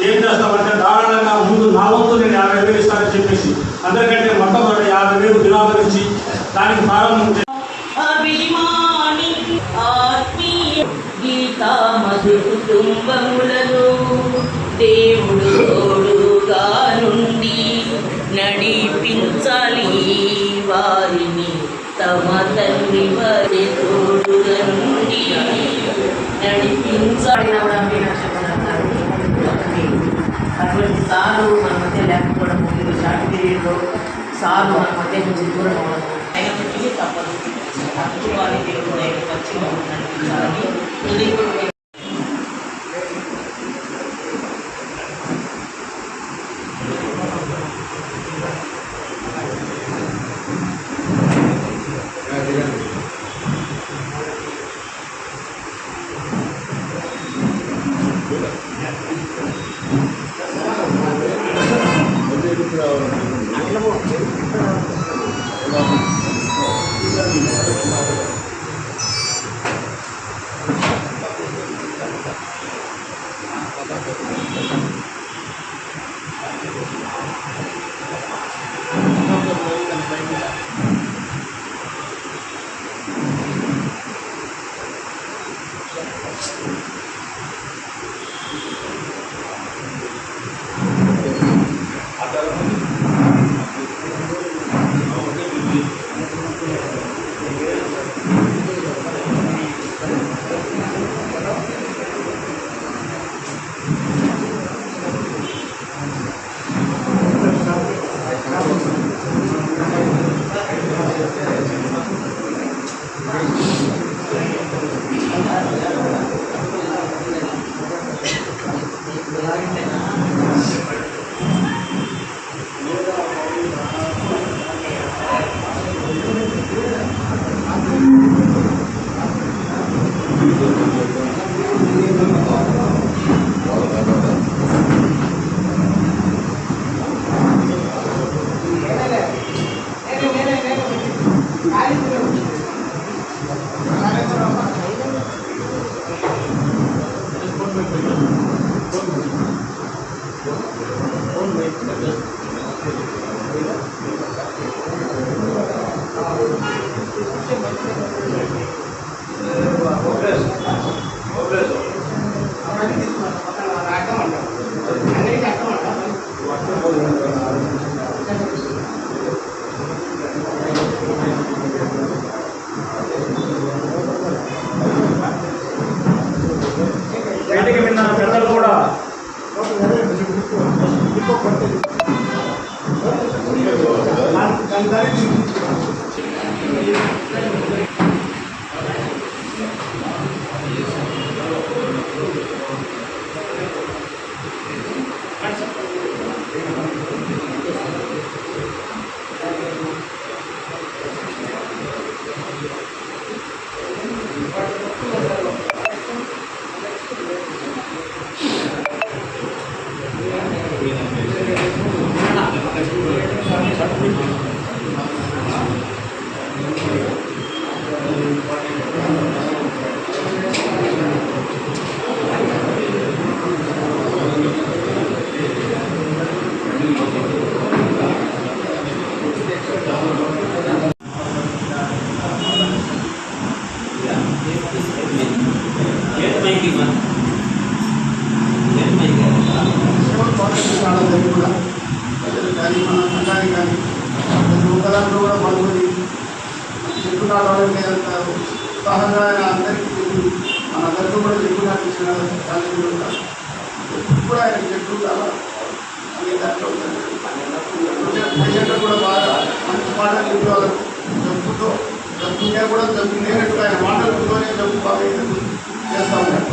ఏం చేస్తామంటే దారుణంగా ముందు నా వంతు నేను 50,000 ఇస్తానని చెప్పేసి అందరికంటే మొట్టమొదటి 50,000 నిరాకరించి దానికి ప్రారంభం కుటుంబములను దేవుడు తోడుగా నుండి నడిపించాలి వారిని తమ తండ్రి వారి తోడుగా నుండి నడిపించాలి. అటువంటి సార్లు మన మధ్య లేకపోవడం షార్ట్ పీరియడ్లో సార్లు మన మధ్య నుంచి దూరం అవ్వడం అయినప్పటికీ తప్పదు. అప్పుడు వారి దేవుడు పశ్చిమ నడిపించాలని వేదిక విన్న పెద్దలు కూడా దాంట్లో కూడా పాల్గొని చెప్పునాడు వాళ్ళకి ఉత్సాహంగా అందరికీ మనందరికీ కూడా చెప్పునాడు ఇచ్చిన కూడా ఆయన చెప్పుకుంటారా అనే దాంట్లో పేషెంట్లు కూడా బాగా మంచి మాటలు చెప్పేవాళ్ళు జబ్బుతో జబ్బునే కూడా జబ్బు లేనట్టు ఆయన మాటలతోనే జబ్బు బాగా చేస్తూ ఉంటారు.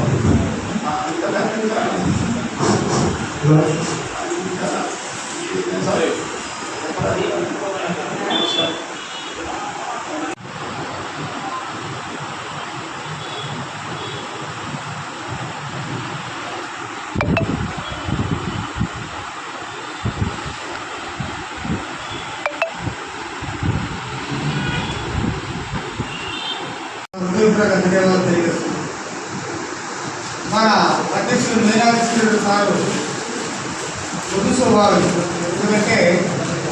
తెలియజేస్తుంది మన అధ్యక్షుడు మేధావిశ్వరుడు సారు మృదు స్వభావం. ఎందుకంటే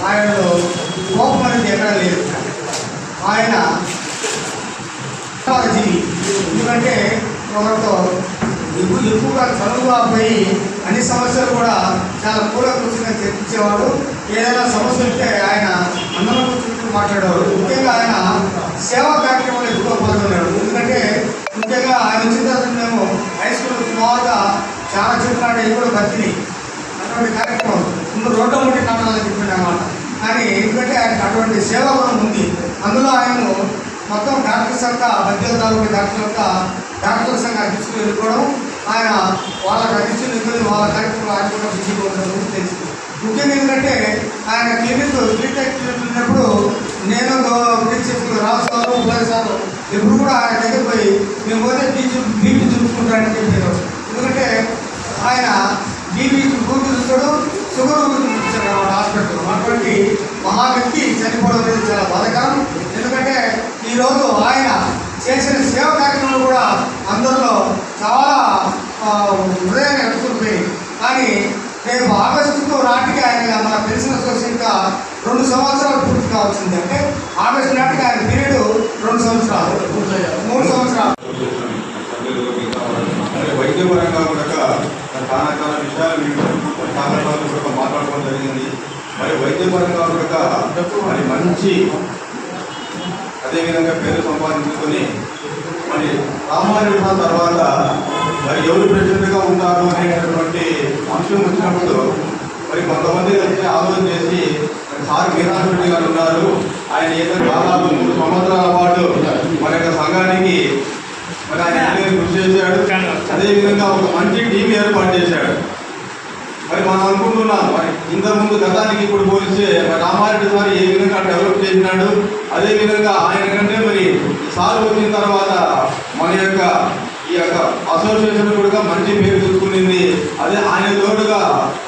ఆయనలో కోపం అనేది ఎక్కడ లేదు. ఆయన జీవి. ఎందుకంటే ఒకరితో ఎక్కువగా చదువుగా పోయి అన్ని సమస్యలు కూడా చాలా కూలంకషంగా చర్చించేవాడు. ఏదైనా సమస్య ఉంటే ఆయన అందరం కూర్చుని మాట్లాడేవాడు. ముఖ్యంగా ఆయన సేవా కార్యక్రమాలు ఎక్కువ పాల్గొనేవాడు. ఎందుకంటే ముఖ్యంగా ఆయన వచ్చిన తర్వాత మేము హై స్కూల్ సుమారుగా చాలా చిన్ననాడు కూడా బతిని అటువంటి కార్యక్రమం ముందు రోడ్డు ముట్టి నాటాలని చెప్పింది అన్నమాట. కానీ ఎందుకంటే ఆయన అటువంటి సేవా గుణం ఉంది. అందులో ఆయన మొత్తం డాక్టర్స్ అంతా మధ్య తాలూకు డాక్టర్ల సంఘం అధ్యక్షులు వెళ్ళిపోవడం, ఆయన వాళ్ళకి అధ్యక్షులు వెళ్ళి వాళ్ళ కార్యక్రమాలు ఆయన కూడా బిజీగా ఉండడం తెలుసు. ముఖ్యంగా ఏంటంటే ఆయన క్లినిక్ ఉన్నప్పుడు నేను రాజుగారు ఉపయోగిస్తారు ఎప్పుడు కూడా ఆయన దగ్గర పోయి మేము పోతే బీపీ చూసుకుంటారని చెప్పారు. ఎందుకంటే ఆయన బీపీ గురించి చూస్తాడు, షుగర్ గురించి చూపించాడు అన్నమాట హాస్పిటల్. అటువంటి మహా వ్యక్తి చనిపోవడం అనేది చాలా బాధాకరం. ఎందుకంటే ఈరోజు ఆయన చేసిన సేవ కార్యక్రమాలు కూడా అందరిలో చాలా హృదయాన్ని ఎత్తుకుపోయి. కానీ రేపు ఆగస్టుకు నాటికి ఆయన మన పెన్షన్ అసోసియేషన్గా 2 సంవత్సరాలు పూర్తి కావాల్సింది. అంటే ఆగస్టు నాటికి ఆయన పీరియడ్ 2 సంవత్సరాలు 3 సంవత్సరాలు. వైద్యపరంగా కూడా చాలా విషయాలు చాలా కూడా మాట్లాడుకోవడం జరిగింది. మరి వైద్యపరంగా కూడా మరి మంచి అదేవిధంగా పేరు సంపాదించుకొని మరి రామారెడ్డి తర్వాత మరి ఎవరు ప్రెసిడెంట్గా ఉంటారు అనేటటువంటి అంశం వచ్చినప్పుడు మరి కొంతమంది వచ్చి ఆలోచన చేసి సార్ వీరారెడ్డి గారు ఉన్నారు, ఆయన ఏదైనా దాదాపు 3 సంవత్సరాల పాటు మన యొక్క సంఘానికి మరి ఆయన కృషి చేశాడు. అదేవిధంగా ఒక మంచి టీం ఏర్పాటు చేశాడు. మరి మనం అనుకుంటున్నాం మరి ఇంతకుముందు గతానికి ఇప్పుడు పోలిస్తే మరి రామారెడ్డి సార్ ఏ విధంగా డెవలప్ చేసినాడు, అదేవిధంగా ఆయన కంటే మరి సార్ వచ్చిన తర్వాత మన యొక్క ఈ యొక్క అసోసియేషన్ కూడా మంచి పేరు చూసుకునింది. అదే ఆయన తోడుగా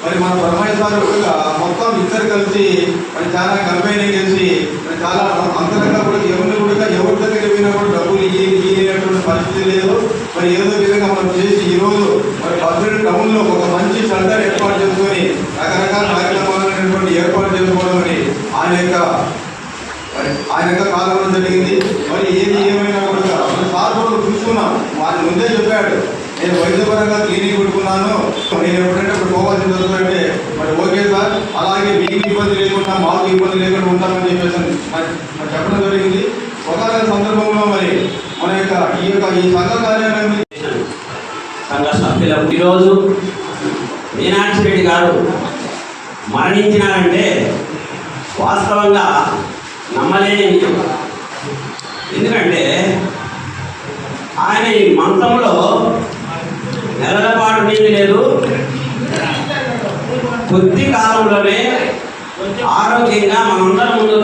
మరి మన బ్రహ్మయ్య సార్ కూడా మొత్తం ఇద్దరు కలిసి మరి చాలా కంపెనీ చేసి మరి చాలా అంతరంగా కూడా ఎవరిని కూడా ఎవరి దగ్గర పోయినా కూడా డబ్బులు ఇయ్యనటువంటి పరిస్థితి లేదు. మరి ఏదో విధంగా మనం చేసి ఈరోజు మరి బద్రేట్ టౌన్లో ఒక మంచి సెంటర్ ఏర్పాటు చేసుకొని రకరకాల కార్యక్రమాలు ఏర్పాటు చేసుకోవడం అని ఆయన యొక్క కాలంలో జరిగింది. మరి ఏది ఏమైనా కూడా సార్ కూడా చూసుకున్నాం, వారి ముందే చెప్పాడు నేను వైద్యపరంగా క్లినిక్ పెట్టుకున్నాను, నేను ఎప్పుడంటే ఇప్పుడు పోవాల్సింది వస్తుందంటే మరి ఓకే సార్, అలాగే మీకు ఇబ్బంది లేకుండా మాకు ఇబ్బంది లేకుండా ఉంటామని చెప్పేసి మరి చెప్పడం జరిగింది. ఒకవేళ సందర్భంలో మరి మన యొక్క ఈ సంఘ కార్యాలయం సంఘ సభ్యులకు ఈరోజు మీనాక్షి రెడ్డి గారు మరణించినారంటే వాస్తవంగా నమ్మలేని విషయం. ఎందుకంటే ఆయన ఈ మంత్రంలో నెలల పాటు నీళ్ళు లేదు, కొద్ది కాలంలోనే ఆరోగ్యంగా మనందరం ముందు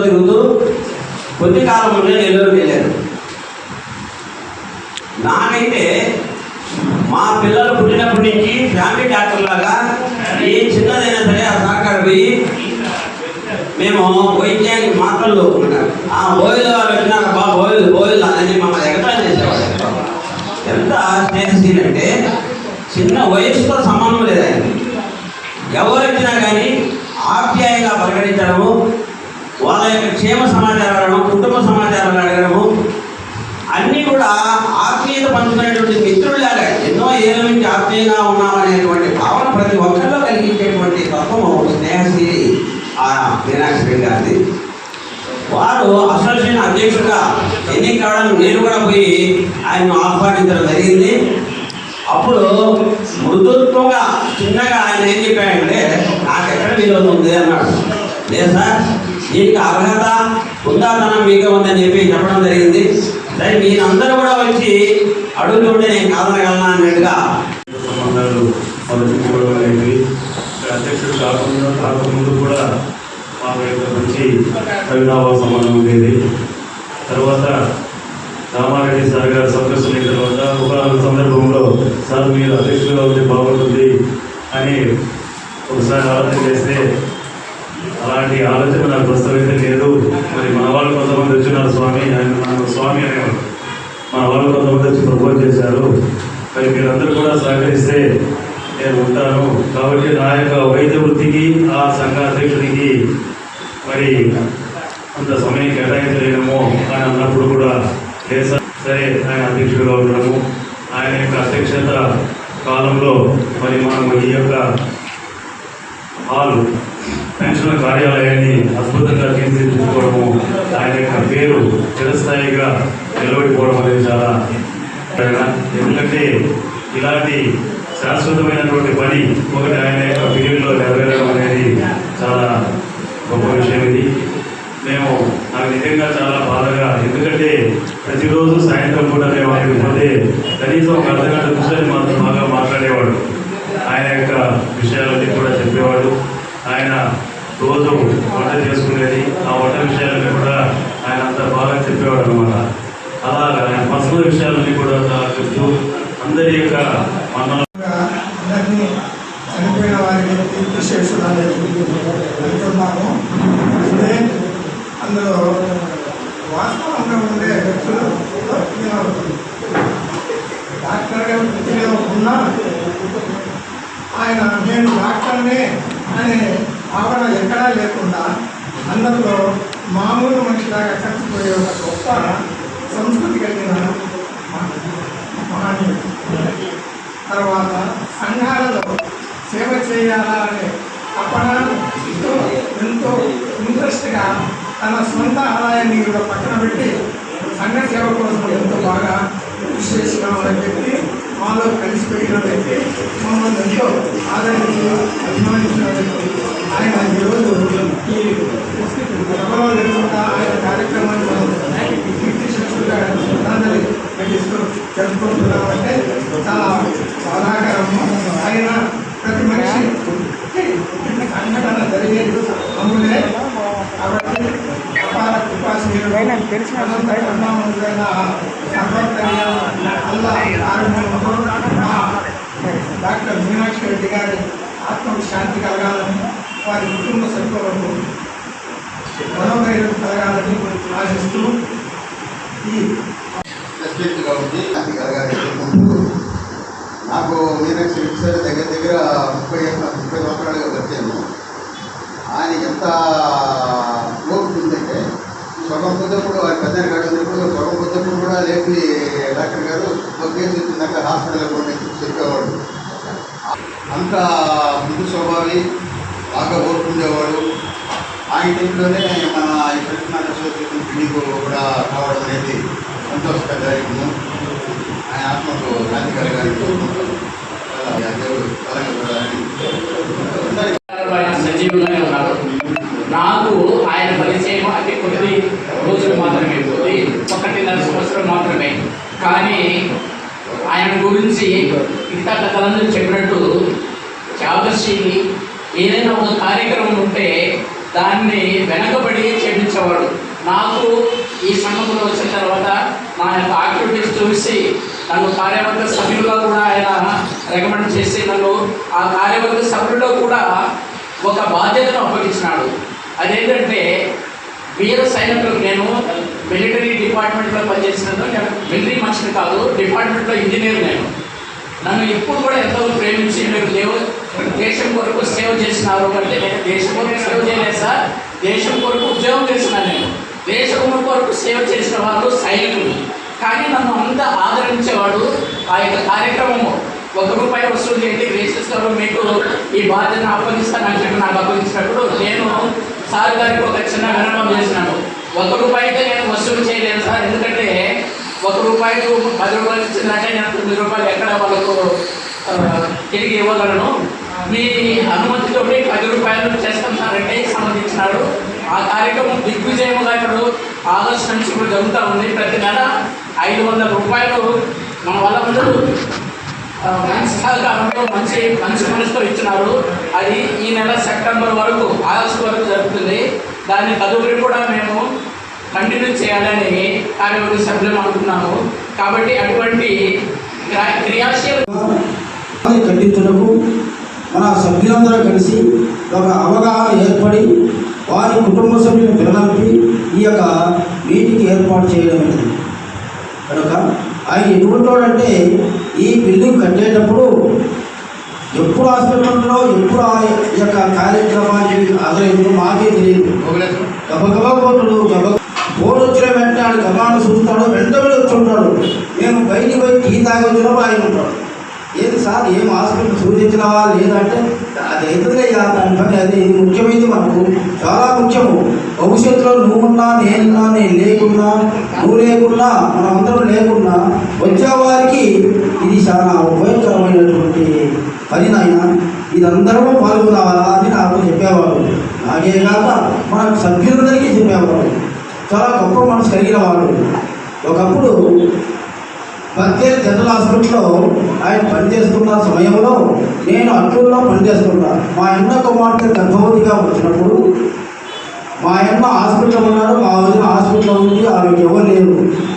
తిరుగుతూ కొద్ది కాలంలోనే నెల్లూరుకి వెళ్ళారు. నాకైతే మా పిల్లలు పుట్టినప్పటి నుంచి ఫ్యామిలీ డాక్టర్ లాగా ఏ చిన్నదైనా సరే ఆ సహకారం పోయి మేము వైద్యానికి మాత్రలు ఆ బోయిలు వాళ్ళు వచ్చినాక బా బోయిలు అని మమ్మల్ని ఎగతాళి చేసేవాళ్ళు. ఎంత స్నేహశీలు అంటే చిన్న వయసుతో సంబంధం లేదు ఆయనకి. ఎవరు వచ్చినా కానీ ఆప్యాయంగా పలకరించడము, వాళ్ళ యొక్క క్షేమ సమాచారాలను కుటుంబ సమాచారాలు అడగడము అన్నీ కూడా ఆత్మీయత పంచుకునేటువంటి మిత్రుల్లాగా ఎన్నో ఏళ్ళ నుంచి ఆత్మీయంగా ఉన్నామనేటువంటి భావన ప్రతి ఒక్కరిలో కలిగించేటువంటి తత్వము స్నేహశీలి ఆ మీనాక్షి రెడ్డి గారిది. వారు అసోసియేషన్ అధ్యక్షుడిగా ఎన్నిక కావడం నేను కూడా పోయి ఆయన్ను ఆహ్వానించడం జరిగింది. అప్పుడు మృదుత్వంగా చిన్నగా ఆయన ఏం చెప్పాడంటే నాకు ఎక్కడ విలువ ఉంది అన్నాడు. లేదు సార్, దీనికి అర్హత ఉందాతనం మీకే ఉందని చెప్పడం జరిగింది. సరే మీరందరూ కూడా వచ్చి అడుగుతుంటే నేను కాదనగలనా అన్నట్టుగా సంబంధాలు మొదటి అధ్యక్షుడు కాకముందు కూడా మాకు యొక్క మంచి అవినాభావ సంబంధం ఉండేది. తర్వాత రామారెడ్డి సార్ గారు సందర్శన తర్వాత ఒక సందర్భంలో సార్ మీరు అధ్యక్షులుగా ఉంటే బాగుంటుంది అని ఒకసారి ఆలోచన చేస్తే అలాంటి ఆలోచన నాకు ప్రస్తుతం లేదు. మరి మన వాళ్ళు కొంతమంది వచ్చినారు స్వామి, ఆయన నాకు స్వామి అనేవారు. మన వాళ్ళు కొంతమంది వచ్చి ప్రపోజ్ చేశారు. మరి మీరందరూ కూడా సహకరిస్తే నేను ఉంటాను. కాబట్టి నా యొక్క వైద్య వృత్తికి ఆ సంఘ అధ్యక్షుడికి మరి అంత సమయం కేటాయించలేమో అని అన్నప్పుడు కూడా లేదు సార్, సరే ఆయన అధ్యక్షుడిగా ఉండడము, ఆయన యొక్క అధ్యక్షత కాలంలో మరి మనం ఈ యొక్క హాల్ పెన్షన్ కార్యాలయాన్ని అద్భుతంగా తీర్చిదిద్దుకోవడము, ఆయన యొక్క పేరు చిరస్థాయిగా నిలబడిపోవడం అనేది చాలా ఎందుకంటే ఇలాంటి శాశ్వతమైనటువంటి పని ఒకటి ఆయన యొక్క పీరియడ్లో నెరవేరడం అనేది చాలా గొప్ప విషయం. ఇది నాకు నిజంగా చాలా బాధగా, ఎందుకంటే ప్రతిరోజు సాయంత్రం కూడా మేము అక్కడికి పోతే కనీసం ఒక అర్ధగంట నిమిషాలు మాత్రం బాగా మాట్లాడేవాడు. ఆయన యొక్క విషయాలన్నీ కూడా చెప్పేవాడు. ఆయన రోజు వంట చేసుకునేది, ఆ వంట విషయాలన్నీ కూడా ఆయన అంత బాగా చెప్పేవాడు అనమాట. అలాగా ఆయన పర్సనల్ విషయాలన్నీ కూడా చాలా చెప్తూ అందరి యొక్క అందరినీ చనిపోయిన వారికి విశేషాలు అనుకున్నాము. అంటే అందులో వాస్తవంగా ఉండే వ్యక్తులు డాక్టర్గా వృత్తిలో ఉన్నా ఆయన నేను డాక్టర్నే అనే భావన ఎక్కడా లేకుండా అందరిలో మామూలు మనిషిలాగా కలిసిపోయే ఒక గొప్ప సంస్కృతి కలిగిన మహనీయుడు. తర్వాత సంఘాలలో సేవ చేయాలా అనే తపన ఎంతో ఇంట్రెస్ట్గా తన సొంత ఆదాయాన్ని కూడా పక్కన పెట్టి సంఘ సేవ కోసం ఎంతో బాగా కృషి చేసిన వ్యక్తి, మాలో కలిసిపోయిన వ్యక్తి, మమ్మల్ని ఎంతో ఆదరించి అభిమానించిన వ్యక్తి. ఆయన ఈరోజు ఈ సభలో లేకుండా ఆయన కార్యక్రమాన్ని కీర్తిశిక్షులుగా శ్రద్ధాంజలి జరుపుకుంటున్నామంటే చాలా బాధాకరము. ఆయన ప్రతి మనిషి సంఘటన జరిగేది అమ్ములే. కాబట్టి అపార కృపాశీలుడు డాక్టర్ మీనాక్షి రెడ్డి గారి ఆత్మకు శాంతి కలగాలని, వారి కుటుంబ సభ్యులకు మనోధైర్యం కలగాలని ఆశిస్తూ ఈ రెస్పెక్ట్గా ఉంది అది కలగాలి. నాకు మీనాక్షి రెడ్డి సార్ దగ్గర 30 సంవత్సరాలుగా వచ్చాను. ఆయన ఎంత ఓపిక ఉందంటే సగం పొద్దుప్పుడు వారి పెద్ద గారు ఉన్నప్పుడు సగం పొద్దుప్పుడు కూడా లేపి డాక్టర్ గారు ఒక కేసు వచ్చిందాక హాస్పిటల్ కూడా చెప్పేవాడు. అంత ముందు స్వభావి, బాగా ఓర్పుండేవాడు. ఆయన ఇంట్లోనే మన ఈ ప్రతిమాన అసోసియేషన్ పిడికి కూడా కావడం అనేది సంతోషకరము. ఆయన ఆత్మకు శాంతి కలగాలి. సజీవంగానే ఉన్నారు. నాకు ఆయన పరిచయం అంటే కొద్ది రోజులు మాత్రమే, 1.5 సంవత్సరం మాత్రమే. కానీ ఆయన గురించి ఇంత కథలందరూ చెప్పినట్టు త్యాగశీలి, ఏదైనా ఒక కార్యక్రమం ఉంటే దాన్ని వెనకబడి చేయించేవాడు. నాకు ఈ సంఘంలో వచ్చిన తర్వాత నా యొక్క యాక్టివిటీస్ చూసి నన్ను కార్యవర్గ సభ్యులుగా కూడా ఆయన రికమెండ్ చేసి నన్ను ఆ కార్యవర్గ సభ్యుల్లో కూడా ఒక బాధ్యతను అప్పగించినాడు. అదేంటంటే వీర సైనికులకు, నేను మిలిటరీ డిపార్ట్మెంట్లో పనిచేసినట్టు, నేను మిలిటరీ మనిషిని కాదు, డిపార్ట్మెంట్లో ఇంజనీర్. నన్ను ఎప్పుడు కూడా ఎంతో ప్రేమించి మీరు దేశం కొరకు సేవ చేసినారు అంటే, నేను దేశం కొరకు సేవ చేయలేదు సార్, దేశం కొరకు ఉద్యోగం చేసినాను. నేను దేశం కొరకు సేవ చేసిన వాళ్ళు సైనికులు. కానీ నన్ను అంత ఆదరించేవాడు. ఆ యొక్క కార్యక్రమము ₹1 వసూలు చేయండి, రేషన్స్ గారు మీకు ఈ బాధ్యతను అప్పగిస్తానని చెప్పి నాకు అప్పగించినప్పుడు నేను సార్ గారికి ఒక చిన్న విన్నపం చేసినాను. ₹1 నేను వసూలు చేయలేను సార్, ఎందుకంటే ₹1 ₹10 ఇచ్చిందంటే నేను ₹9 ఎక్కడ వాళ్ళకు తిరిగి ఇవ్వగలను. మీ అనుమతితో ₹10 చేస్తాం సార్ అంటే సంబంధించినాడు. ఆ కార్యక్రమం దిగ్విజయముగా ఇప్పుడు ఆగస్టు నుంచి ఇప్పుడు జరుగుతూ ఉంది. ప్రతి నెల ₹500 మన వాళ్ళ ముందు మంచి సహకారంలో మంచి మనసుతో ఇచ్చినారు. అది ఈ నెల సెప్టెంబర్ వరకు, ఆగస్టు వరకు జరుగుతుంది. దాన్ని తదుపరి కూడా మేము కంటిన్యూ చేయాలని కార్యవర్గ సభ్యులు అనుకున్నాము. కాబట్టి అటువంటి క్రియాశీల ఖండించడము, మన సభ్యులందరూ కలిసి ఒక అవగాహన ఏర్పడి వారి కుటుంబ సభ్యులను పిలవల్పి ఈ యొక్క మీటింగ్ ఏర్పాటు చేయడం అనేది. కనుక ఆయన ఎటువంటి వాడంటే ఈ బిల్డింగ్ కట్టేటప్పుడు ఎప్పుడు హాస్పిటల్లో ఎప్పుడు ఆ యొక్క కార్యక్రమానికి అదైందో మాకే తెలియదు. గబగబా బోర్డు వచ్చిన వెంటనే ఆయన గబాను చూస్తాడు, వెంటనే వచ్చి ఉంటాడు. మేము బయటికి పోయి టీ తాగి వచ్చినప్పుడు ఆయన ఉంటాడు. ఏది సార్ ఏం హాస్పిటల్ సూచించినవా లేదంటే అది అవుతుందిలే దాని పని. అది ఇది ముఖ్యమైనది, మనకు చాలా ముఖ్యము. భవిష్యత్తులో నువ్వున్నా నేనున్నా, నేను లేకున్నా, నువ్వు లేకున్నా, మనమందరం లేకున్నా వచ్చేవారికి ఇది చాలా ఉపయోగకరమైనటువంటి పని నాయన. ఇదందరూ పాల్గొనాలా అని నాకు చెప్పేవాడు. నాకే కాక మన సభ్యులందరికీ చెప్పేవాడు. చాలా గొప్ప మనసు కలిగిన వాడు. ఒకప్పుడు బద్వేల్ జనరల్ హాస్పిటల్లో ఆయన పనిచేస్తున్న సమయంలో నేను అట్లూరులో పనిచేస్తున్నా. మా అన్న కుమార్తె గర్భవతిగా వచ్చినప్పుడు మా అన్న హాస్పిటల్ ఉన్నాడు, మా వదిన హాస్పిటల్లో ఉంది, ఆమెకి ఎవరు లేరు,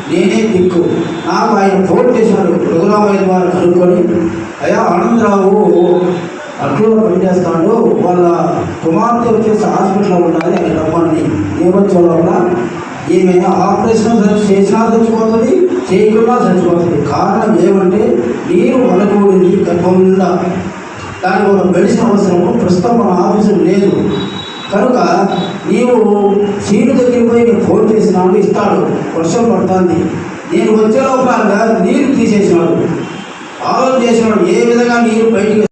నేనే దిక్కు. నాకు ఆయన ఫోన్ చేశాడు, రఘురామయ్య వారు కనుక్కొని, అయ్యా ఆనందరావు అట్లూరులో పనిచేస్తాడు, వాళ్ళ కుమార్తె వచ్చేసి హాస్పిటల్లో ఉండాలి, ఆయన రమ్మని. ఏమొచ్చేవాళ్ళ ఈమె ఆపరేషన్ చేసినా చచ్చిపోతుంది, చేయకుండా చచ్చిపోతుంది. కారణం ఏమంటే నీరు వలకూడింది గర్భం నిండా. దానికి ఒక మెడిసిన్ అవసరము, ప్రస్తుతం మన ఆఫీసు లేదు కనుక నీవు సీటు దగ్గరికి పోయి నేను ఫోన్ చేసినాడు, ఇస్తాడు, వర్షం పడుతుంది. నేను వచ్చే లోపల నీరు తీసేసినాడు, ఆలోచన చేసినాడు ఏ విధంగా నీరు బయటికి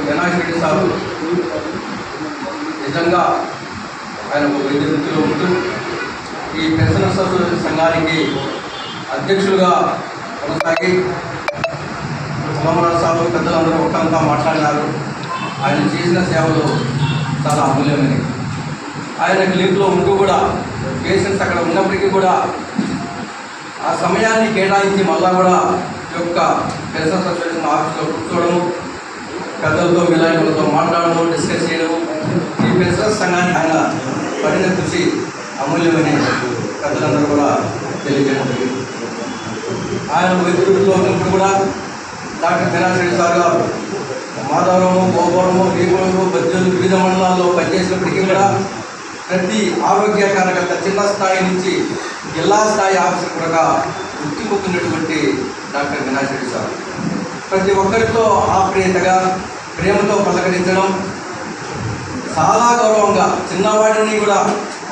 వినాయక రెడ్డి సార్ నిజంగా ఆయన ఒక వైద్య వృత్తిలో ఉంటూ ఈ పెన్షనర్స్ సంఘానికి అధ్యక్షులుగా కొనసాగి సోమనాథ్ సాబు పెద్దలందరూ ఒక్కంతా మాట్లాడినారు. ఆయన చేసిన సేవలు చాలా అమూల్యమైనవి. ఆయన క్లినిక్లో ఉంటూ కూడా పేషెంట్స్ అక్కడ ఉన్నప్పటికీ కూడా ఆ సమయాన్ని కేటాయించి మళ్ళా కూడా ఈ యొక్క పెన్షన్ అసోసియేషన్ ఆఫీస్లో కూర్చోవడము, పెద్దలతో మిలాయిలతో మాట్లాడము, డిస్కస్ చేయడము, ఈ పెన్షన్ సంఘానికి ఆయన పడిన కృషి అమూల్యమని పెద్దలందరూ కూడా తెలియజేయడం జరిగింది. ఆయన వైద్యుడితో ఉన్నప్పుడు కూడా డాక్టర్ వినాయక రెడ్డి సార్ గారు మాధవరము, గోపురము, రీపురము, బద్వేలు వివిధ మండలాల్లో పనిచేసినప్పటికీ కూడా ప్రతి ఆరోగ్య కార్యకర్త చిన్న స్థాయి నుంచి జిల్లా స్థాయి ఆఫీసర్ కూడా గుర్తింపుతున్నటువంటి డాక్టర్ వినాయక రెడ్డి సార్ ప్రతి ఒక్కరితో ఆప్యాయతగా ప్రేమతో పలకరించడం, చాలా గౌరవంగా చిన్నవాడిని కూడా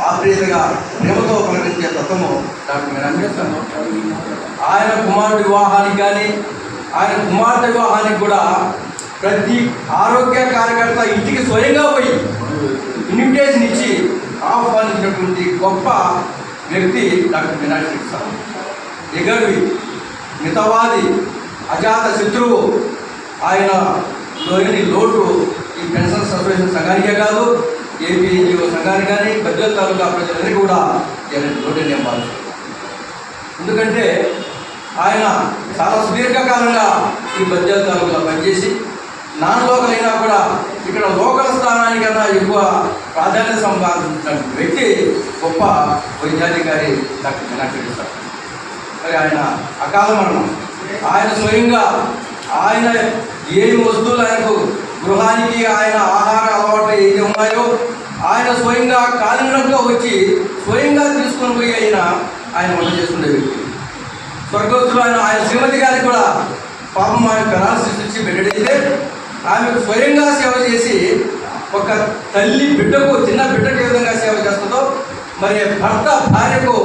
ఆప్యాయతగా ప్రేమతో పలకరించే తత్వము డాక్టర్ వినాయక రెడ్డి సార్. ఆయన కుమారుడి వివాహానికి కానీ ఆయన కుమార్తె వివాహానికి కూడా ప్రతి ఆరోగ్య కార్యకర్త ఇంటికి స్వయంగా పోయి ఇన్విటేషన్ ఇచ్చి ఆహ్వానించినటువంటి గొప్ప వ్యక్తి డాక్టర్ వినాయక రెడ్డి సార్. ఎగర్వి, మితవాది, అజాత శత్రువు. ఆయన లోని లోటు ఈ పెన్షన్ అసోసియేషన్ సంఘానికే కాదు, ఏపీ ఎన్జిఓ సంఘానికి కానీ బద్వేలు తాలూకా ప్రజలందరికీ కూడా లోటు నేను భావిస్తున్నాను. ఎందుకంటే ఆయన చాలా సుదీర్ఘకాలంగా ఈ బద్వేలు తాలూకాలో పనిచేసి నాన్ లోకల్ అయినా కూడా ఇక్కడ లోకల్ స్థానానికన్నా ఎక్కువ ప్రాధాన్యత సంపాదించిన వ్యక్తి గొప్ప వైద్యాధికారి డాక్టర్ వినాయక రెడ్డి సార్. మరి ఆయన అకాల మరణం. ఆయన స్వయంగా ఆయన ఏ వస్తువులు ఆయనకు గృహానికి ఆయన ఆహార అలవాట్లు ఏది ఉన్నాయో ఆయన స్వయంగా కాలినడకగా వచ్చి స్వయంగా తీసుకొని పోయి ఆయన వంట చేసుకునే వ్యక్తి. స్వర్గోత్తులు ఆయన శ్రీమతి గారికి కూడా పాపం ఆయన పెరాలసిస్ ఇచ్చి బెడ్డైతే ఆమెకు స్వయంగా సేవ చేసి ఒక తల్లి బిడ్డకు చిన్న బిడ్డకు ఏ విధంగా సేవ చేస్తుందో మరి భర్త భార్యకు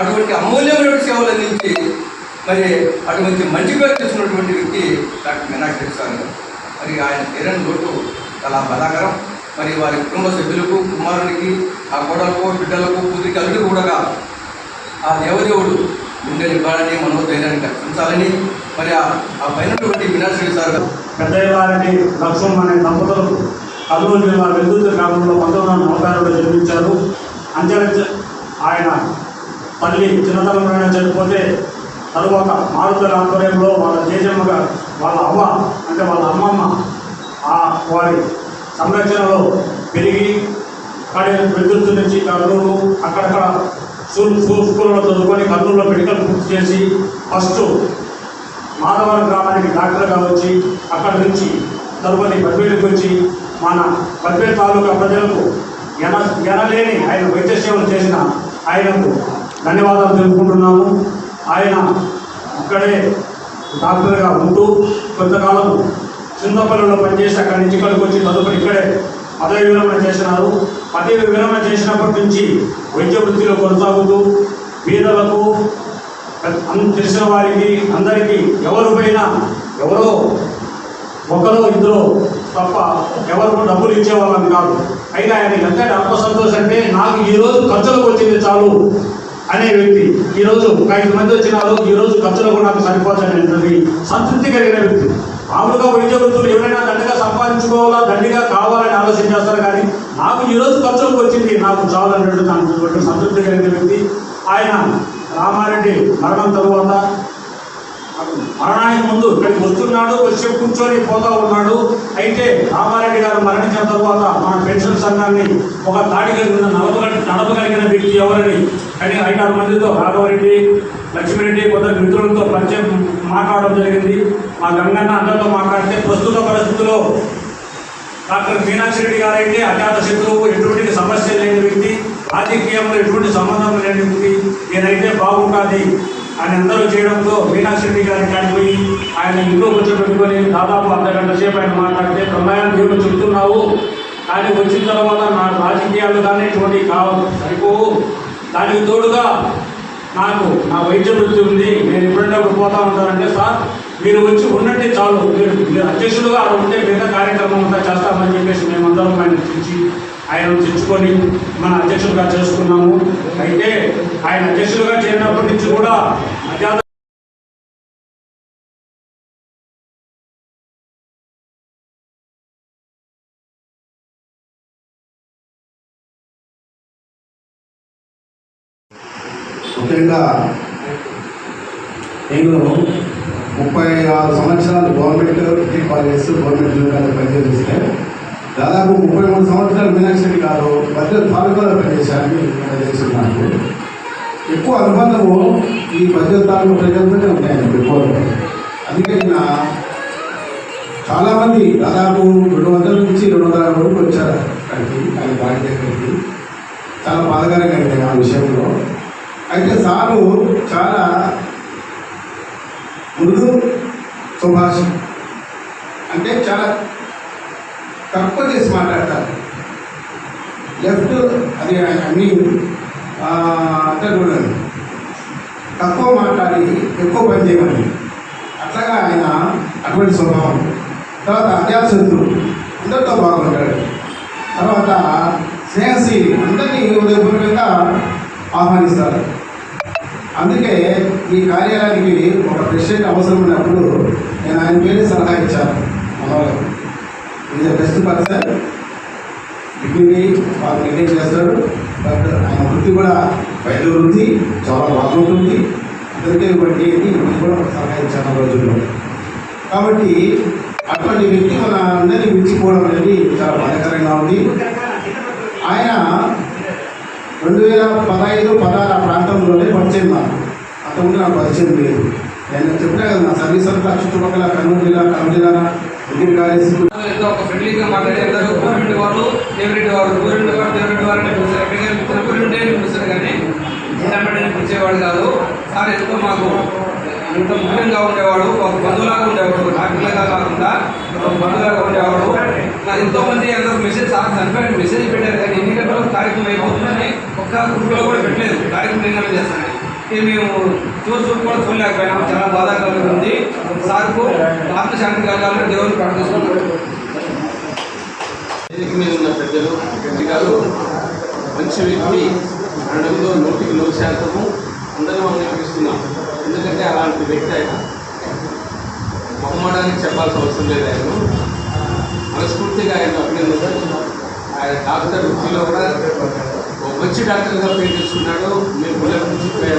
అటువంటి అమూల్యమైన సేవలు అందించి మరి అటువంటి మంచి పేరు తెచ్చినటువంటి వ్యక్తి డాక్టర్ వినాయక రెడ్డి సార్. మరి ఆయన తీరని లోటు చాలా బాధాకరం. మరి వారి కుటుంబ సభ్యులకు, కుమారునికి, ఆ కోడలకు, బిడ్డలకు, కూతురికి అల్లుడికి కూడా ఆ దేవదేవుడు గుండె నింపాలని, మనోధైర్యాన్ని కల్పించాలని మరి ఆ పైనటువంటి వినాయక రెడ్డి సార్ పెద్దవారికి లక్ష్మణ్ అనే దంపతులకు అల్లూరు జిల్లా వెల్దుర్తి గ్రామంలో 1946లో జన్మించారు. అంచెలంచె ఆయన తల్లి చిన్నతనంలోనే చనిపోతే తరువాత మారుతుల ఆధ్వర్యంలో వాళ్ళ జేజమ్మగా వాళ్ళ అవ్వ అంటే వాళ్ళ అమ్మమ్మ వారి సంరక్షణలో పెరిగి వెల్దుర్తి నుంచి కర్నూలు అక్కడక్కడ స్కూల్లో చదువుకొని కర్నూలులో మెడికల్ పూర్తి చేసి ఫస్ట్ మాధవరం గ్రామానికి డాక్టర్గా వచ్చి అక్కడి నుంచి తరువాత బద్వేలుకి వచ్చి మన పద్వేల్ తాలూకా ప్రజలకు ఎనలేని ఆయన వైద్య సేవలు చేసిన ఆయనకు ధన్యవాదాలు తెలుపుకుంటున్నాము. ఆయన ఇక్కడే డాక్టర్గా ఉంటూ కొంతకాలం చింతపల్లిలో పనిచేసి అక్కడి నుంచి ఇక్కడికి వచ్చి తదుపరి ఇక్కడే పదవి విరమణ చేసినారు. పదవి విరమణ చేసినప్పటి నుంచి వైద్య వృత్తిలో కొనసాగుతూ పేదలకు తెలిసిన వారికి అందరికీ ఎవరు పోయినా ఎవరో ఒకరో ఇద్దరు తప్ప ఎవరు డబ్బులు ఇచ్చేవాళ్ళని కాదు. అయినా ఆయన ఎంత ఆత్మ సంతోషం అంటే నాకు ఈరోజు ఖర్చులకు వచ్చింది చాలు అనే వ్యక్తి. ఈరోజు 5 మంది వచ్చినారు, ఈరోజు ఖర్చులకు నాకు సరిపోతాననేది సంతృప్తి కలిగిన వ్యక్తి. మామూలుగా వైద్య వృత్తులు ఎవరైనా దండిగా సంపాదించుకోవాలా, దండిగా కావాలని ఆలోచన చేస్తారు. కానీ నాకు ఈరోజు ఖర్చులకు వచ్చింది నాకు చాలు అనేటువంటి సంతృప్తి కలిగిన వ్యక్తి ఆయన. రామారెడ్డి మరణం తరువాత మరణానికి ముందు ఇక్కడికి వస్తున్నాడు, వచ్చి కూర్చొని పోతా ఉన్నాడు. అయితే రామారెడ్డి గారు మరణించిన తర్వాత మన పెన్షన్ సంఘాన్ని ఒక తాటికి నడపగలిగిన వ్యక్తి ఎవరని కానీ 5-6 మందితో రాఘవరెడ్డి, లక్ష్మీరెడ్డి కొందరు మిత్రులతో పరిచయం మాట్లాడడం జరిగింది. మా గంగన్న అందరితో మాట్లాడితే ప్రస్తుత పరిస్థితుల్లో డాక్టర్ మీనాక్షి రెడ్డి గారు అయితే అజాత శత్రువు, ఎటువంటి సమస్య లేని వ్యక్తి, రాజకీయంలో ఎటువంటి సంబంధం లేని వ్యక్తి, నేనైతే బాగుంటుంది అని అందరూ చేయడంతో మీనాక్షి రెడ్డి గారిని కాడిపోయి ఆయన ఇంట్లో కూర్చోబెట్టుకొని దాదాపు అర్ధగంట సేపు ఆయన మాట్లాడితే ప్రమాణం దేవుడు చెప్తున్నావు కానీ వచ్చిన తర్వాత నా రాజకీయాలు కానీ ఎటువంటి సరిపోవు, దానికి తోడుగా నాకు నా వైద్య వృత్తి ఉంది, నేను ఎప్పుడంటే పోతా ఉంటానంటే సార్ మీరు వచ్చి ఉండండి చాలు, మీరు అధ్యక్షులుగా అక్కడ ఉంటే మిగతా కార్యక్రమం అంతా చేస్తామని చెప్పేసి మేమందరం ఆయన తెచ్చుకొని మన అధ్యక్షులుగా చేసుకున్నాము. అయితే ఆయన అధ్యక్షులుగా చేరినప్పటి నుంచి కూడా అజాత ముఖ్యంగా నేను 36 సంవత్సరాలు government degree colleges government college పనిచేస్తే దాదాపు 33 సంవత్సరాలు మీనాక్షి రెడ్డి గారు పద్వేల్ తాలూకాలో పనిచేశారని తెలుసుకున్నాను. ఎక్కువ అనుబంధము ఈ పద్వేల్ తాలూకా ప్రజలతోనే ఉంటాయండి ఎక్కువగా. అందుకే నిన్న చాలామంది దాదాపు 200 నుంచి 250 వరకు వచ్చారు అక్కడికి, ఆయన బాడీ దగ్గరికి. చాలా బాధకరంగా అయింది ఆ విషయంలో. అయితే సారు చాలా మృదు సుభాష్ అంటే చాలా తక్కువ చేసి మాట్లాడతారు. లెఫ్ట్ అది అన్నీ అంటే చూడండి, తక్కువ మాట్లాడి ఎక్కువ పని చేయమని అట్లాగా ఆయన అటువంటి స్వభావం. తర్వాత అత్యాశత్రుడు అందరితో బాగుంటాడు. తర్వాత స్నేహశీలి అందరినీ ఉదయపూర్వకంగా ఆహ్వానిస్తారు. అందుకే ఈ కార్యాలయానికి ఒక ప్రెసిడెంట్ అవసరం ఉన్నప్పుడు నేను ఆయన పేరే సలహా ఇచ్చాను. మన వాళ్ళకి is the best person, dignity వాళ్ళు మెయింటైన్ చేస్తాడు. బట్ ఆయన వృత్తి కూడా వైద్య వృత్తి చాలా బాగుంటుంది. అందరికీ బట్టి కూడా సలహా ఇచ్చాను ఆ రోజుల్లో. కాబట్టి అటువంటి వ్యక్తి మన అందరినీ మించిపోవడం అనేది చాలా బాధాకరంగా ఉంది. ఆయన 2015-16 ప్రాంతంలోనే పరిచయం నాకు. అంతకుముందు నాకు పరిచయం లేదు. నేను చెప్పినా కదా నా సర్వీస్ అంతా చుట్టుపక్కల కర్నూలు జిల్లా డిగ్రీ కాలేజ్ ఒక ఫ్రెండ్లీగా మాట్లాడే అందరూ గవర్నమెంట్ వాళ్ళు దేవరెడ్డి వారు దేవరెడ్డి వారు అని పిలిచారు. ఊరుంటే పిలుస్తారు కానీ ఇంటర్మీడియట్ పిలిచేవాడు కాదు. సార్ ఎంతో మాకు ఇంత ముఖ్యంగా ఉండేవాడు, ఒక బంధువులాగా ఉండేవాడు. డాక్టర్లాగా కాకుండా ఒక బంధువులాగా ఉండేవాడు. నాకు ఎంతోమంది అందరూ మెసేజ్ సార్ చనిపోయిన మెసేజ్ పెట్టారు కానీ ఎన్ని గంటలకు కార్యక్రమం అయిపోతుందని ఒక్క గ్రూప్లో కూడా పెట్టలేదు. కార్యక్రమం ఏమైనా చేస్తానని మేము చూసి కూడా చూడలేకపోయినాము. చాలా బాధాకరంగా ఉంది. సార్కు ఆత్మశాంతి కలగాలని దేవుని ప్రార్థిస్తున్నాం. వేదిక మీద ఉన్న పెద్దలు గారు మంచి వ్యక్తి అనడంలో 100% అందరం అంగీకరిస్తున్నాం. ఎందుకంటే అలాంటి వ్యక్తి ఆయన మొహమాటానికి చెప్పాల్సిన అవసరం లేదు. ఆయన మనస్ఫూర్తిగా ఆయన అభినందిస్తాను. ఆయన డాక్టర్ వృత్తిలో కూడా ఒక మంచి డాక్టర్గా పేరు తీసుకున్నాడు. మేము పిల్లల నుంచి చెప్పి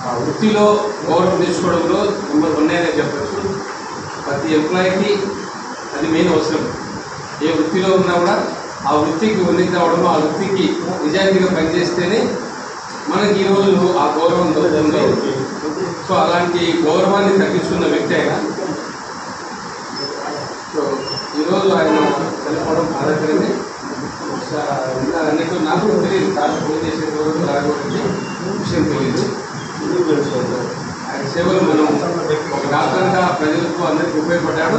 ఆ వృత్తిలో గౌరవం తీసుకోవడంలో నెంబర్ 1 అనే చెప్పచ్చు. ప్రతి ఎంప్లాయీకి అది మెయిన్ అవసరం. ఏ వృత్తిలో ఉన్నా కూడా ఆ వృత్తికి ఉన్నతి అవ్వడం, ఆ వృత్తికి నిజాయితీగా పనిచేస్తేనే మనకి ఈ రోజు ఆ గౌరవం దొరుకుతుంది. సో అలాంటి గౌరవాన్ని తగ్గించుకున్న వ్యక్తి అయినా సో ఈరోజు ఆయన చనిపోవడం బాధాకరమే. అన్నట్టు నాకు తెలియదు, సార్ ఫోన్ చేసే రోజు రాకపోతే విషయం తెలియదు. ఆయన సేవలు మనం ఒక డాక్టర్గా ప్రజలకు అందరికీ ఉపయోగపడ్డాడు.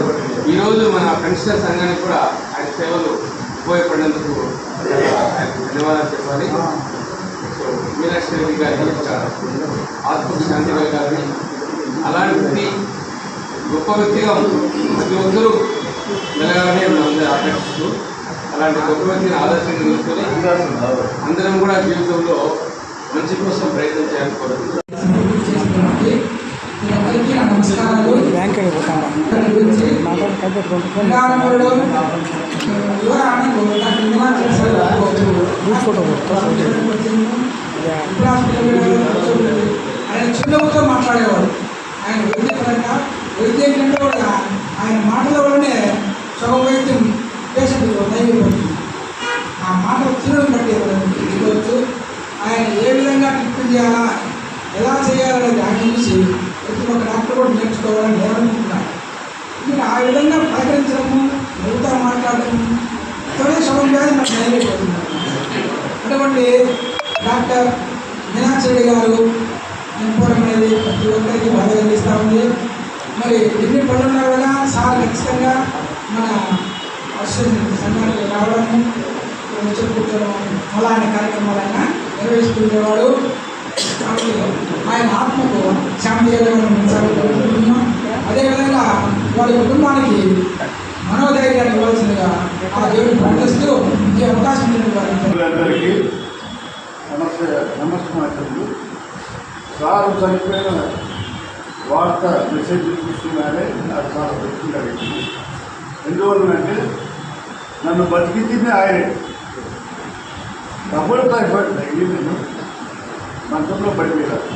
ఈరోజు మన పెన్షనర్ సంఘానికి కూడా ఆయన సేవలు ఉపయోగపడినందుకు ఆయనకు ధన్యవాదాలు చెప్పాలి. సో మీనాక్షి రెడ్డి గారి ఆత్మకు శాంతి కలగాలని, అలాంటి గొప్ప వ్యక్తిగా ప్రతి ఒక్కరూ మెలగాలని మనందరూ ఆకర్షిస్తూ అలాంటి గొప్ప వ్యక్తిని ఆదర్శంగా తీసుకొని అందరం కూడా జీవితంలో మంచి కోసం ప్రయత్నం చేయాలని కోరుతున్నాను. నమస్కారాలు. ఆయన చిన్నతో మాట్లాడేవాడు. ఆయన వైద్యపరంగా వైద్యం కంటే కూడా ఆయన మాటల వల్లనే సగం వైద్యం పేషెంట్ నైవేద్యం. ఆ మాటలు తీరును బట్టి చూడవచ్చు. ఆయన ఏ విధంగా ట్రీట్మెంట్ చేయాలా, ఎలా చేయాలనేది ఆయన చూసి ప్రతి ఒక్క డాక్టర్ కూడా నేర్చుకోవాలని నేర్చుకుంటున్నాను. మీరు ఆ విధంగా ప్రకటించడము, నవ్వుతా మాట్లాడటము ఇతడే సగం వ్యాధి నాకు నైవేద్యం. అటువంటి డాక్టర్ మీనాక్షి రెడ్డి గారు చనిపోవడం అనేది ప్రతి ఒక్కరికి బాధ కలిగిస్తూ ఉంది. మరి ఎన్ని పనులున్నా కూడా సార్ ఖచ్చితంగా మన సంఘానికి రావడము, వచ్చి కూర్చోవడం మళ్ళీ ఆయన కార్యక్రమాలైనా నిర్వహిస్తుండేవాడు. కాబట్టి ఆయన ఆత్మకు శాంతి చేయాలనుకుంటున్నాం. అదేవిధంగా వారి కుటుంబానికి మనోధైర్యాన్ని ఇవ్వాల్సిందిగా ఆ దేవుడిని ప్రార్థిస్తూ ఈ అవకాశం అందరికీ నమస్కారం. సార్ చనిపోయిన వార్త మెసేజ్ చూస్తున్నారే నాకు చాలా తృప్తిగా పెట్టింది. ఎందువల్లంటే నన్ను బతికించింది ఆయనే. డబుల్ టైఫాయిడ్ తగ్గి నేను మంచంలో పడిపోయాను.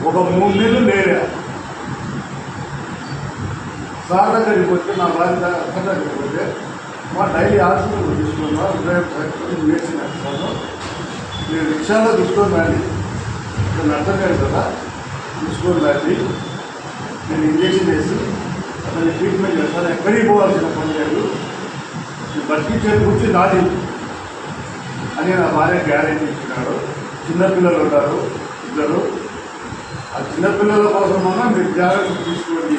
ఒక 3 నెలలు లేరా. సార్ దగ్గరికి పోతే నా భార్య అక్కడ దగ్గరికి పోతే మా డైలీ హాస్పిటల్ తీసుకున్నా మెడిసిన్ వేస్తాను. మీరు రిక్షాలో తీసుకొని రండి, నేను అర్థం కాదు కదా, తీసుకొని రండి, నేను ఇంజక్షన్ వేసి అతన్ని ట్రీట్మెంట్ చేస్తాను. ఎక్కడికి పోవాల్సిన పని లేదు, నేను బతికించేది గురించి నాది అని నా భార్య గ్యారెంటీ ఇచ్చినాడు. చిన్నపిల్లలు ఉంటారు 2. ఆ చిన్నపిల్లల కోసమన్నా మీరు జాగ్రత్త తీసుకోండి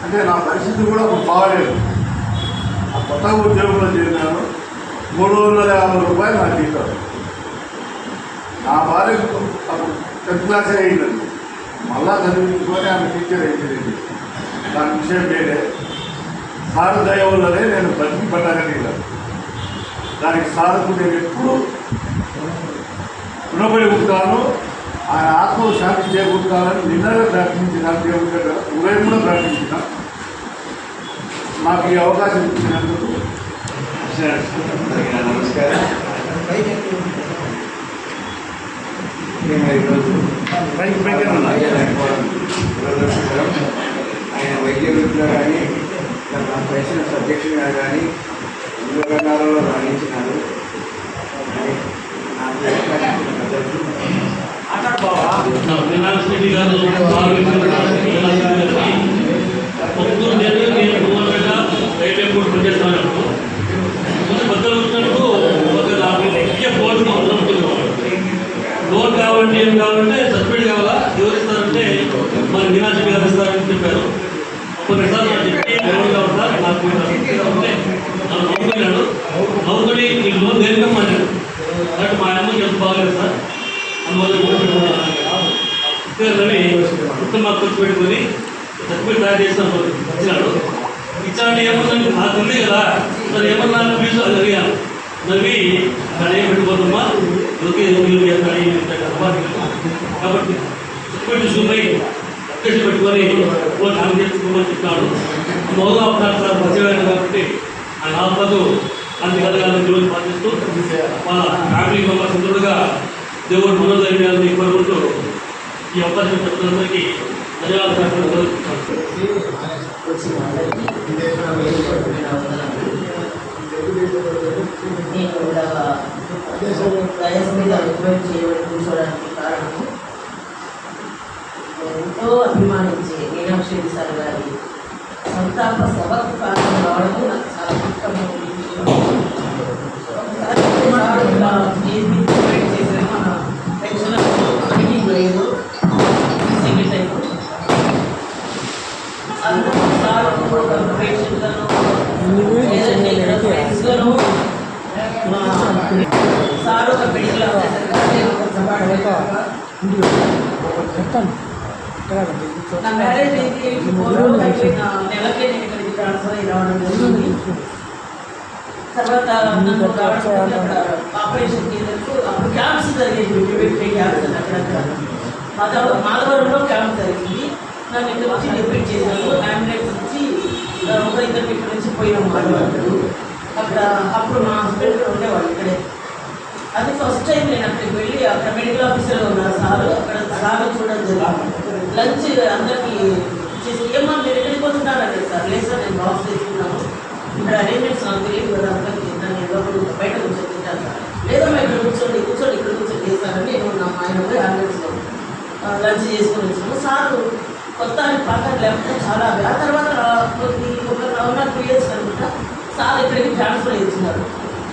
అంటే నా పరిస్థితి కూడా బాగాలేదు. ఆ కొత్త ఉద్యోగంలో చేరినాను. 350 రూపాయలు నా జీతం. నా భార్యకు అప్పుడు 10th క్లాసే అయిందండి. మళ్ళా చదివించుకొని ఆమె టీచర్ అయింది. దాని విషయం వేరే. సారు దయ వల్లనే నేను బతికి పట్టగలిగాను. దానికి సారుకు నేను ఎప్పుడు రుణపడి ఉంటాను. ఆయన ఆత్మకు శాంతి చేకూర్చాలని నిన్నగా ప్రార్థించిన దేవుడి ఉదయం కూడా ప్రార్థించిన. నాకు ఈ అవకాశం ఇచ్చినందుకు నమస్కారం. మేము ఈరోజు దురదృష్టకరం. ఆయన వైద్య వృత్తిలో కానీ ప్రెసిడెంట్ అధ్యక్షుడిగా కానీ ఎన్నో రంగాలలో రాణించినారు. లోన్ కావాలంటే ఏం కావాలంటే సర్టిఫికేట్ కావాలా, ఎవరు ఇస్తారంటే మన మీనాక్షి గారు ఇస్తారని చెప్పారు. కొన్నిసార్లు చెప్పి లోన్ కావాలా నాకు ఉంటే నన్ను నవ్వుకున్నాడు. నవ్వుకొని ఈ లోన్ దేనికమ్మన్నాడు. కాబట్టి మా అమ్మకి ఎంత బాగలేదు సార్, అందువల్ల రవి ఉత్తమ ఖర్చు పెట్టుకొని సర్టిఫికేట్ తయారు చేసిన ఇచ్చినాడు. ఇచ్చాడంటే ఏమన్నా నాకు ఉంది కదా, మరి ఏమన్నా ఫీజు అది అడిగాను. నవ్వి అక్కడ ఏం పెట్టుకోదమ్మా, ఓకే కాబట్టి సర్టిఫికేట్ చూపై అప్లికేషన్ పెట్టుకొని నాకు చేసుకోమని చెప్పాడు. మొదలు అవుతారు సార్ పరిచయం కాబట్టి ఆయన ఆత్మకు అంత కలగాలని దేవుని ప్రార్థిస్తూ వాళ్ళ ఫ్యామిలీ మెంబర్స్ అందరుగా దేవుడు మనోధైర్యాన్ని కోరుకుంటూ ఈ అవకాశం చెప్తున్నందరికీ ధన్యవాదాలు. నేను కూడా వయసు మీద రిక్వెస్ట్ చేయబడి కూర్చోవడానికి కారణము ఎంతో అభిమానించే మీనాక్షి రెడ్డి సార్ గారి సంతాప సభకు కారణం రావడం నాకు చాలా దుఃఖంగా ఉంది. ఒకసారి సార్ ఇలా ఏది డిసైడ్ చేశారు మన పెన్షన్ మీటింగ్ లేదు సెకండ్ టైం అందుకు సార్ పేషెంట్లను లేదంటే ఇక్కడ ఫ్రెండ్స్లను సార్ ఒక మెడికల్ నా మ్యారేజ్ అయితే నెలకే నేను ఇక్కడికి ట్రాన్స్ఫర్ అయ్యి రావడం జరిగింది. తర్వాత నన్ను రావడం అక్కడ ఆపరేషన్ చేయడానికి అప్పుడు క్యాంప్స్ జరిగేది క్యాంప్స్ అక్కడక్కడ మాధవరంలో క్యాంప్ జరిగింది. నన్ను ఇక్కడ వచ్చి రిపీట్ చేశాను. అంబులెన్స్ నుంచి ఒక ఇద్దరు ఇక్కడ నుంచి పోయినాం మాధవరం. అక్కడ అప్పుడు మా హస్బెండ్ ఉండేవాళ్ళు ఇక్కడే. అది ఫస్ట్ టైం నేను అక్కడికి వెళ్ళి అక్కడ మెడికల్ ఆఫీసర్లో ఉన్నారు సార్. అక్కడ సార్ చూడడం జరిగింది. లంచ్ అందరికీ చేసి ఏమన్నా మీరు ఎక్కడికి వస్తున్నారంటే సార్ లేదు సార్ నేను బాక్స్ తీసుకున్నాను ఇక్కడ అరేంజ్మెంట్స్ నాకు తెలియదు కదా అందరికీ దాన్ని ఎవరు బయట కూర్చొని తింటాను సార్ లేదా ఇక్కడ కూర్చోండి ఇక్కడ కూర్చొని చేస్తారని నేను నా ఆయన అంబులెన్స్లో లంచ్ చేసుకొని వచ్చాను. సార్ కొత్త పక్కన లేకపోతే చాలా ఆ తర్వాత ఒక 2 years అనుకుంటా సార్ ఇక్కడికి ట్రాన్స్ఫర్ చేస్తున్నారు.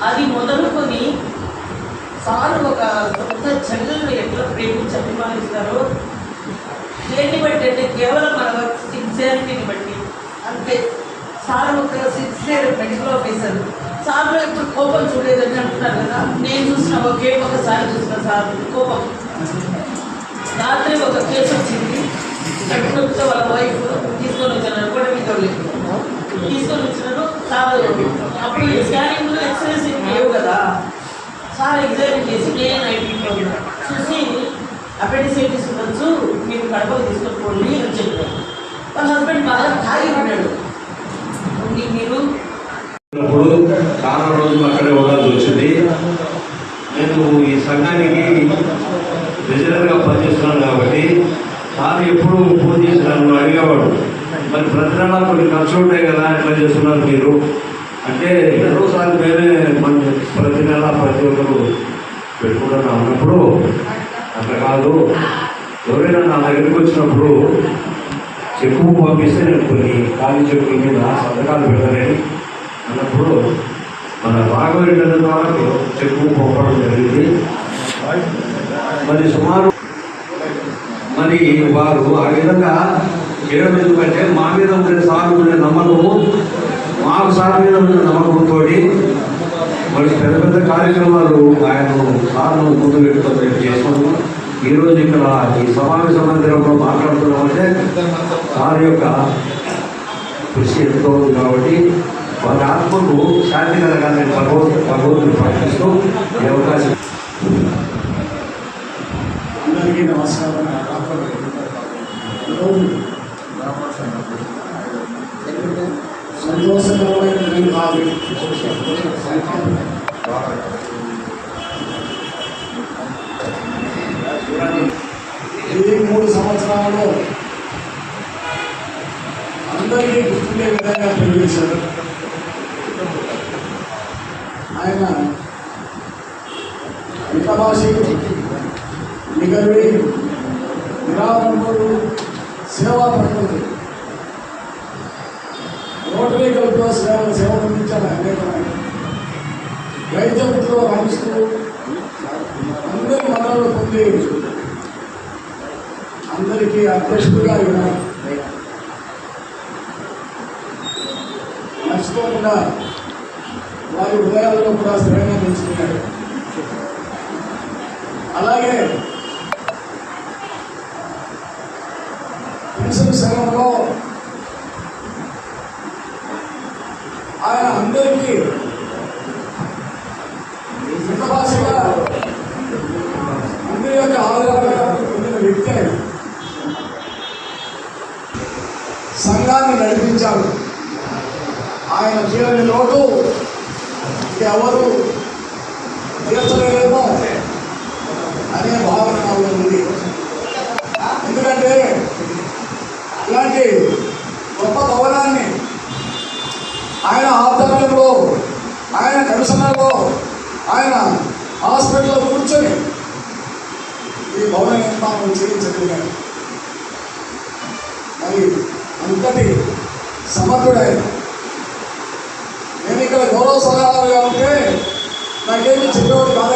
అది మొదలుకొని సార్ ఒక కొత్త చెల్లెల్ని ఎట్లా ప్రేమించి అభిమానిస్తారో దేన్ని బట్టి అంటే కేవలం మన సిన్సియారిటీని బట్టి అంటే సార్ ఒక సిన్సియర్ మెడికల్ ఆఫీసర్. సార్లో ఇప్పుడు కోపం చూడలేదని అంటున్నారు కదా. నేను చూసిన ఒకసారి చూసిన సార్ కోపం. రాత్రి ఒక కేసు వచ్చింది. కట్టుకుంటే వాళ్ళ వైఫ్ తీసుకొని వచ్చినారు కూడా మీతో తీసుకొని వచ్చినారు సార్. అప్పుడు స్కానింగ్లో ఎక్స్రేస్ లేవు కదా. సార్ ఎగ్జామిన్ చేసి నేను ఐటీలో చూసి అపెండిసైటిస్ ఉండొచ్చు మీరు కడపకు తీసుకొని అని చెప్పారు. వాళ్ళ హస్బెండ్ బాగా తాగి ఉన్నాడు. మీరు చాలా రోజులు అక్కడే ఉండాల్సి వచ్చింది. నేను ఈ సంఘానికి రెగ్యులర్గా పనిచేస్తున్నాను కాబట్టి సార్ ఎప్పుడు ఫోన్ చేసి నన్ను అడిగేవాడు, మరి ప్రతి నెల కొన్ని ఖర్చు ఉంటాయి కదా ఎట్లా చేస్తున్నారు మీరు అంటే ఎన్నోసార్లు మేమే ప్రతి నెల ప్రతి ఒక్కరు పెట్టుకుంటున్నా ఉన్నప్పుడు అట్లా కాదు, ఎవరైనా నా దగ్గరికి వచ్చినప్పుడు చెక్కు పంపిస్తే నేను కొన్ని ఖాళీ చెక్కుల మీద సంతకాలు పెట్టలేని అన్నప్పుడు మన రాఘవేంద్ర ద్వారా చెక్కు పంపడం జరిగింది. మరి సుమారు మరి వారు ఆ విధంగా చేయడం ఎందుకంటే మా మీద ఉండే సార్ ఉండే నమ్మకము, మాకు సార్ మీద ఉండే నమ్మకంతో మరి పెద్ద పెద్ద కార్యక్రమాలు ఆయన సార్ను ముందు పెట్టుకొని చేసుకున్నాము. ఈరోజు ఇక్కడ ఈ సమావేశ మందిరంలో మాట్లాడుతున్నామంటే సార్ యొక్క కృషి ఎంతో ఉంది కాబట్టి వారి ఆత్మకు శాంతి కలగాలని భగవంతుని ప్రార్థిస్తూ ఈ అవకాశం. అందరికీ నమస్కారం. సంతోషకరమైన కాదు. ఈ 3 సంవత్సరాల్లో అందరికీ గుర్తుండే విధంగా పనిచేశారు. ఆయన మితభాషికు నిగర్వి నిరాడంబరుడు, సేవా పట్టుడు, రోటరీ క్లబ్లో సేవ అందించాలి. అనేకమైన వైద్య వృత్తిలో రాణిస్తూ అందరి మద్దతు పొంది అందరికీ అధ్యక్షుడిగా ఉన్నారు. మర్చిపోకుండా వారి హృదయాల్లో కూడా స్థిరంగా నిలుచుకున్నాడు. అలాగే పెన్షన్ సంఘంలో ఆయన అందరికీ మితభాషగా అందరి యొక్క ఆదరణ పొందిన వ్యక్తి. సంఘాన్ని నడిపించాడు. ఆయన తీరని లోటు ఎవరు తీర్చలేరేమో అనే భావన నాలో ఉంది. ఎందుకంటే ఇలాంటి గొప్ప భవనాన్ని ఆయన ఆధ్వర్యంలో, ఆయన కమిషనర్లో, ఆయన హాస్పిటల్లో కూర్చొని ఈ భవన నిర్మాణం చేయించగలిగాడు. మరి అంతటి సమర్థుడైన. నేను ఇక్కడ గౌరవ సలహాలుగా ఉంటే నాకేమి చెప్పేవాడు కాదు